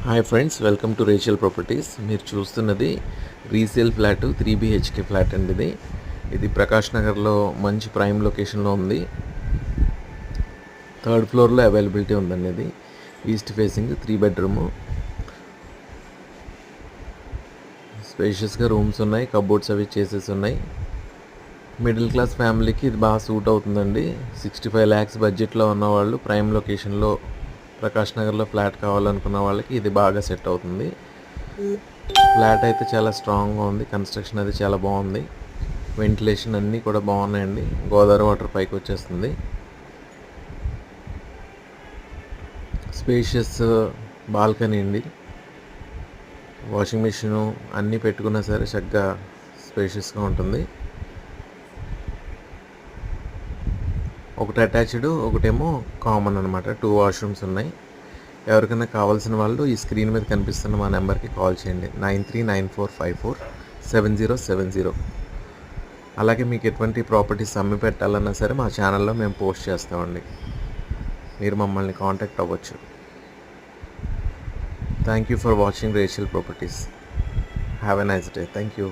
Hi friends, welcome to racial properties. మీరు చూస్తున్నది resale flat 3 BHK flat అండి. ఇది ప్రకాష్ నగర్లో మంచి ప్రైమ్ లొకేషన్లో ఉంది. థర్డ్ ఫ్లోర్లో అవైలబిలిటీ ఉందండి. ఇది ఈస్ట్ ఫేసింగ్ 3 బెడ్రూము. స్పేషియస్గా రూమ్స్ ఉన్నాయి, కబోర్డ్స్ అవి చేసేసి ఉన్నాయి. మిడిల్ క్లాస్ ఫ్యామిలీకి ఇది బాగా సూట్ అవుతుందండి. 65 lakhs బడ్జెట్లో ఉన్నవాళ్ళు, ప్రైమ్ లొకేషన్లో ప్రకాష్ నగర్లో ఫ్లాట్ కావాలనుకున్న వాళ్ళకి ఇది బాగా సెట్ అవుతుంది. ఫ్లాట్ అయితే చాలా స్ట్రాంగ్గా ఉంది, కన్స్ట్రక్షన్ అది చాలా బాగుంది, వెంటిలేషన్ అన్నీ కూడా బాగున్నాయండి. గోదావరి వాటర్ పైకి వచ్చేస్తుంది. స్పేషియస్ బాల్కనీ అండి. వాషింగ్ మిషను అన్నీ పెట్టుకున్నా సరే చక్కగా స్పేషియస్గా ఉంటుంది. ఒకటి అటాచ్డ్, ఒకటేమో కామన్ అనమాట. 2 వాష్రూమ్స్ ఉన్నాయి. ఎవరికైనా కావాల్సిన వాళ్ళు ఈ స్క్రీన్ మీద కనిపిస్తున్న మా నెంబర్కి కాల్ చేయండి, 9394547070. అలాగే మీకు ఎటువంటి ప్రాపర్టీస్ అమ్మి పెట్టాలన్నా సరే మా ఛానల్లో మేము పోస్ట్ చేస్తామండి. మీరు మమ్మల్ని కాంటాక్ట్ అవ్వచ్చు. Thank you for watching racial properties. Have a nice day. Thank you.